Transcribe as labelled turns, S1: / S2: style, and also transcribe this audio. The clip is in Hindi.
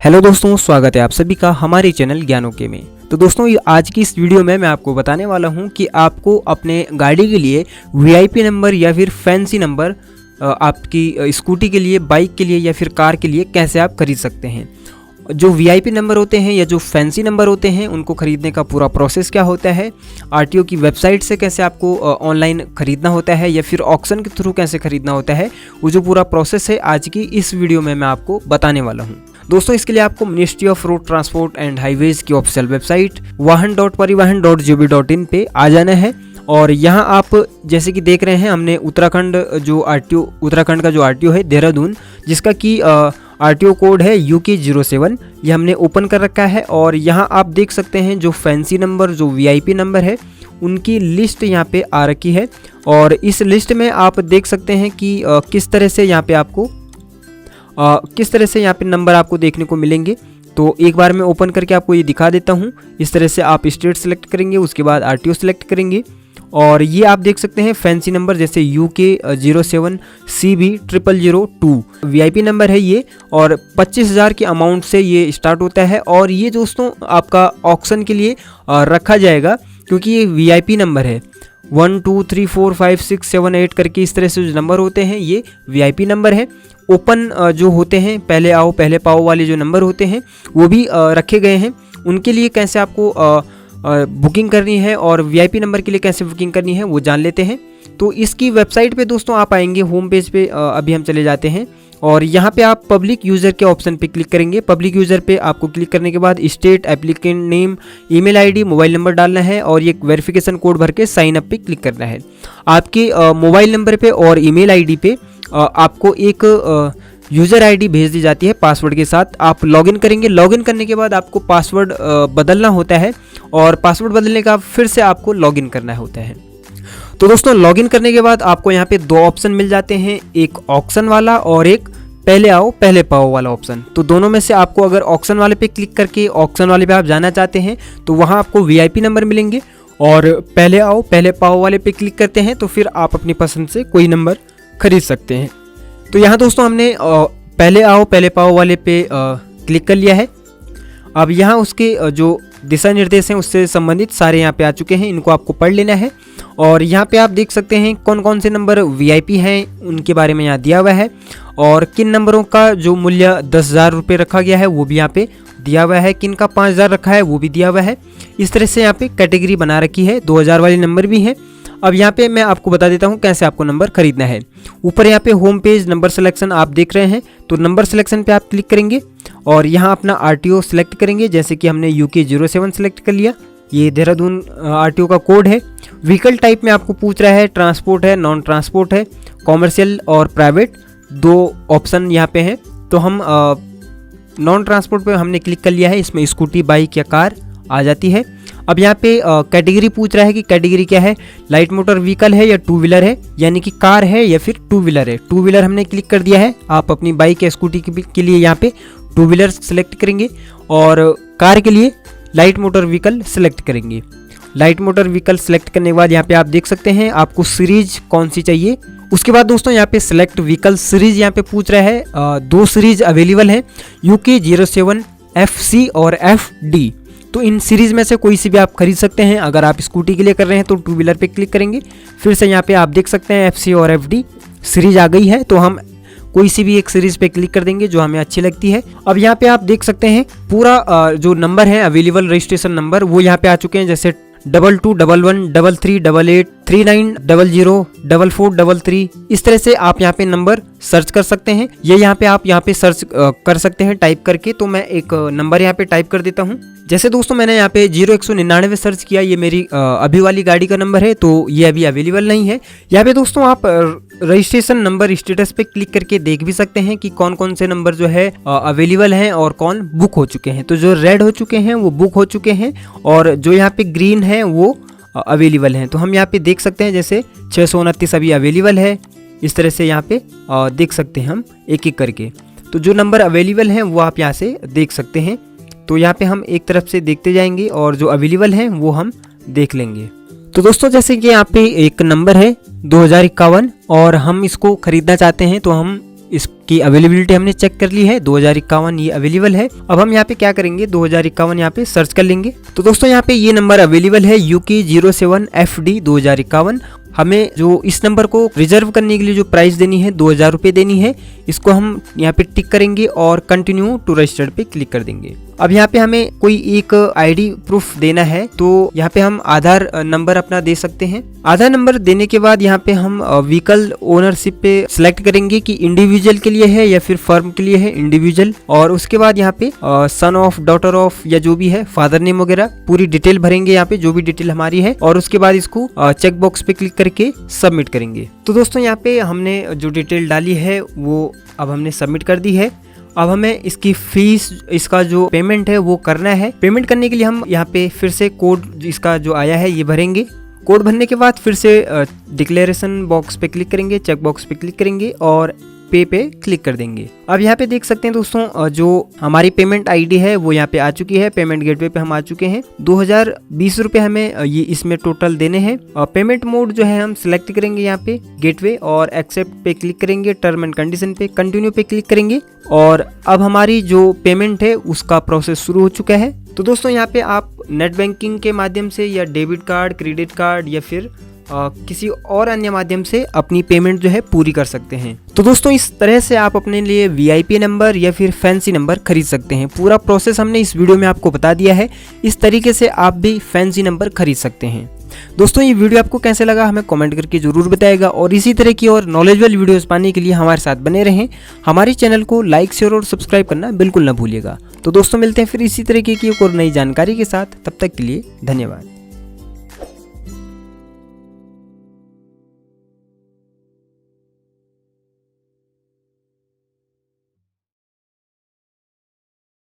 S1: हेलो दोस्तों, स्वागत है आप सभी का हमारे चैनल ज्ञानोके में। तो दोस्तों, आज की इस वीडियो में मैं आपको बताने वाला हूं कि आपको अपने गाड़ी के लिए वीआईपी नंबर या फिर फैंसी नंबर आपकी स्कूटी के लिए, बाइक के लिए या फिर कार के लिए कैसे आप खरीद सकते हैं। जो वीआईपी नंबर होते हैं या जो फैंसी नंबर होते हैं उनको खरीदने का पूरा प्रोसेस क्या होता है, आरटीओ की वेबसाइट से कैसे आपको ऑनलाइन खरीदना होता है या फिर ऑक्शन के थ्रू कैसे खरीदना होता है, वो जो पूरा प्रोसेस है आज की इस वीडियो में मैं आपको बताने वाला हूँ। दोस्तों, इसके लिए आपको ministry of road transport and highways की ऑफिशियल वेबसाइट वाहन.परिवहन.gov.in पे आ जाना है। और यहाँ आप जैसे कि देख रहे हैं, हमने उत्तराखंड का जो आरटीओ है देहरादून, जिसका कि आरटीओ कोड है UK 07, ये हमने ओपन कर रखा है। और यहाँ आप देख सकते हैं जो फैंसी नंबर, जो वीआईपी नंबर है, उनकी लिस्ट यहाँ पे आ रखी है। और इस लिस्ट में आप देख सकते हैं कि किस तरह से यहाँ पे नंबर आपको देखने को मिलेंगे। तो एक बार मैं ओपन करके आपको ये दिखा देता हूँ। इस तरह से आप स्टेट सेलेक्ट करेंगे, उसके बाद आरटीओ सेलेक्ट करेंगे और ये आप देख सकते हैं फैंसी नंबर जैसे UK 07 CB 0002 वीआईपी नंबर है ये, और 25,000 के अमाउंट से ये स्टार्ट होता है। और ये दोस्तों आपका ऑक्शन के लिए रखा जाएगा, क्योंकि ये वीआईपी नंबर है। 1 2 3 4 5 6 7 8 करके इस तरह से जो नंबर होते हैं ये वीआईपी नंबर है। ओपन जो होते हैं, पहले आओ पहले पाओ वाले जो नंबर होते हैं वो भी रखे गए हैं। उनके लिए कैसे आपको बुकिंग करनी है और वीआईपी नंबर के लिए कैसे बुकिंग करनी है वो जान लेते हैं। तो इसकी वेबसाइट पे दोस्तों आप आएंगे, होम पेज पे अभी हम चले जाते हैं और यहाँ पे आप पब्लिक यूज़र के ऑप्शन पे क्लिक करेंगे। पब्लिक यूज़र पे आपको क्लिक करने के बाद state, applicant name, email ID, mobile number डालना है और ये वेरिफिकेशन कोड भर के साइन अप पे क्लिक करना है। आपके मोबाइल नंबर पे और ईमेल आईडी पे आपको एक यूज़र आईडी भेज दी जाती है पासवर्ड के साथ। आप लॉगिन करेंगे, लॉगिन करने के बाद आपको पासवर्ड बदलना होता है और पासवर्ड बदलने का फिर से आपको लॉगिन करना होता है। तो दोस्तों, लॉगिन करने के बाद आपको यहाँ पे दो ऑप्शन मिल जाते हैं, एक ऑक्शन वाला और एक पहले आओ पहले पाओ वाला ऑप्शन। तो दोनों में से आपको अगर ऑक्शन वाले पे क्लिक करके ऑक्शन वाले पे आप जाना चाहते हैं तो वहाँ आपको वीआईपी नंबर मिलेंगे, और पहले आओ पहले पाओ वाले पे क्लिक करते हैं तो फिर आप अपनी पसंद से कोई नंबर खरीद सकते हैं। तो यहाँ दोस्तों हमने पहले आओ पहले पाओ वाले पे क्लिक कर लिया है। अब यहाँ उसके जो दिशा निर्देश हैं उससे संबंधित सारे यहाँ पे आ चुके हैं, इनको आपको पढ़ लेना है। और यहाँ पे आप देख सकते हैं कौन कौन से नंबर वीआईपी हैं, उनके बारे में यहाँ दिया हुआ है, और किन नंबरों का जो मूल्य 10,000 रुपये रखा गया है वो भी यहाँ पे दिया हुआ है, किन का 5,000 रखा है वो भी दिया हुआ है। इस तरह से यहाँ पे कैटेगरी बना रखी है, 2,000 वाले नंबर भी हैं। अब यहाँ पे मैं आपको बता देता हूँ कैसे आपको नंबर खरीदना है। ऊपर यहाँ पे होम पेज नंबर सिलेक्शन आप देख रहे हैं, तो नंबर सिलेक्शन पे आप क्लिक करेंगे और यहाँ अपना आरटीओ सेलेक्ट करेंगे। जैसे कि हमने UK 07 सेलेक्ट कर लिया, ये देहरादून आरटीओ का कोड है। व्हीकल टाइप में आपको पूछ रहा है, ट्रांसपोर्ट है, नॉन ट्रांसपोर्ट है, कॉमर्शियल और प्राइवेट, दो ऑप्शन यहाँ पे हैं। तो हम नॉन ट्रांसपोर्ट पे हमने क्लिक कर लिया है, इसमें स्कूटी, बाइक या कार आ जाती है। अब यहाँ पे कैटेगरी पूछ रहा है कि कैटेगरी क्या है, लाइट मोटर व्हीकल है या टू व्हीलर है, यानी कि कार है या फिर टू व्हीलर है। टू व्हीलर हमने क्लिक कर दिया है। आप अपनी बाइक या स्कूटी के लिए यहाँ पे टू व्हीलर सेलेक्ट करेंगे और कार के लिए लाइट मोटर व्हीकल सेलेक्ट करेंगे। लाइट मोटर व्हीकल सेलेक्ट करने के बाद यहाँ पे आप देख सकते हैं आपको सीरीज कौन सी चाहिए। उसके बाद दोस्तों यहाँ पे सेलेक्ट व्हीकल सीरीज यहाँ पे पूछ रहा है, दो सीरीज अवेलेबल है, UK 07 FC और FD। तो इन सीरीज़ में से कोई सी भी आप खरीद सकते हैं। अगर आप स्कूटी के लिए कर रहे हैं तो टू व्हीलर पे क्लिक करेंगे, फिर से यहाँ पे आप देख सकते हैं FC और FD सीरीज आ गई है, तो हम कोई सी भी एक सीरीज़ पे क्लिक कर देंगे जो हमें अच्छी लगती है। अब यहाँ पे आप देख सकते हैं पूरा जो नंबर है अवेलेबल रजिस्ट्रेशन नंबर वो यहाँ पे आ चुके हैं, जैसे 22 11 33 88 39 00 44 33। इस तरह से आप यहाँ पे नंबर सर्च कर सकते हैं। ये यहाँ पे आप यहाँ पे सर्च कर सकते हैं टाइप करके। तो मैं एक नंबर यहाँ पे टाइप कर देता हूँ। जैसे दोस्तों मैंने यहाँ पे 0199 सर्च किया, ये मेरी अभी वाली गाड़ी का नंबर है, तो ये अभी अवेलेबल नहीं है। यहाँ पे दोस्तों आप रजिस्ट्रेशन नंबर स्टेटस पे क्लिक करके देख भी सकते हैं कि कौन कौन से नंबर जो है अवेलेबल हैं और कौन बुक हो चुके हैं। तो जो रेड हो चुके हैं वो बुक हो चुके हैं और जो यहाँ पे ग्रीन है वो अवेलेबल हैं। तो हम यहाँ पे देख सकते हैं जैसे 629 अभी अवेलेबल है। इस तरह से यहाँ पे देख सकते हैं हम एक एक करके। तो जो नंबर अवेलेबल हैं वो आप यहाँ से देख सकते हैं। तो यहाँ पे हम एक तरफ से देखते जाएंगे और जो अवेलेबल हैं वो हम देख लेंगे। तो दोस्तों जैसे कि यहाँ पे एक नंबर है 2051 और हम इसको खरीदना चाहते हैं, तो हम इसकी अवेलेबिलिटी हमने चेक कर ली है, 2051 ये अवेलेबल है। अब हम यहाँ पे क्या करेंगे, 2051 यहाँ पे सर्च कर लेंगे। तो दोस्तों यहाँ पे ये नंबर अवेलेबल है UK07FD 2051। हमें जो इस नंबर को रिजर्व करने के लिए जो प्राइस देनी है 2000 रुपये देनी है, इसको हम यहाँ पे टिक करेंगे और कंटिन्यू टू रजिस्टर्ड पे क्लिक कर देंगे। अब यहाँ पे हमें कोई एक आईडी प्रूफ देना है, तो यहाँ पे हम आधार नंबर अपना दे सकते हैं। आधार नंबर देने के बाद यहाँ पे हम व्हीकल ओनरशिप पे सिलेक्ट करेंगे कि इंडिविजुअल के लिए है या फिर फर्म के लिए है, इंडिविजुअल। और उसके बाद यहाँ पे सन ऑफ, डॉटर ऑफ या जो भी है, फादर नेम वगैरह पूरी डिटेल भरेंगे यहाँ पे, जो भी डिटेल हमारी है। और उसके बाद इसको चेक बॉक्स पे क्लिक करके सबमिट करेंगे। तो दोस्तों यहाँ पे हमने जो डिटेल डाली है वो अब हमने सबमिट कर दी है। अब हमें इसकी फीस, इसका जो पेमेंट है वो करना है। पेमेंट करने के लिए हम यहाँ पे फिर से कोड इसका जो आया है ये भरेंगे। कोड भरने के बाद फिर से डिक्लेरेशन बॉक्स पे क्लिक करेंगे, चेक बॉक्स पे क्लिक करेंगे और पे क्लिक कर देंगे। अब यहाँ पे देख सकते हैं दोस्तों, जो हमारी पेमेंट आईडी है वो यहाँ पे आ चुकी है। पेमेंट गेटवे पे हम आ चुके हैं। 2020 रुपये हमें ये इसमें टोटल देने हैं। पेमेंट मोड जो है हम सिलेक्ट करेंगे यहाँ पे गेटवे और एक्सेप्ट पे क्लिक करेंगे, टर्म एंड कंडीशन पे कंटिन्यू पे क्लिक करेंगे और अब हमारी जो पेमेंट है उसका प्रोसेस शुरू हो चुका है। तो दोस्तों यहाँ पे आप नेट बैंकिंग के माध्यम से या डेबिट कार्ड, क्रेडिट कार्ड या फिर किसी और अन्य माध्यम से अपनी पेमेंट जो है पूरी कर सकते हैं। तो दोस्तों इस तरह से आप अपने लिए VIP नंबर या फिर फैंसी नंबर खरीद सकते हैं। पूरा प्रोसेस हमने इस वीडियो में आपको बता दिया है। इस तरीके से आप भी फैंसी नंबर खरीद सकते हैं। दोस्तों ये वीडियो आपको कैसे लगा हमें कमेंट करके जरूर बताइएगा और इसी तरह की और नॉलेजेबल वीडियोस पाने के लिए हमारे साथ बने रहें। हमारे चैनल को लाइक, शेयर और सब्सक्राइब करना बिल्कुल ना भूलिएगा। तो दोस्तों मिलते हैं फिर इसी तरीके की एक और नई जानकारी के साथ। तब तक के लिए धन्यवाद।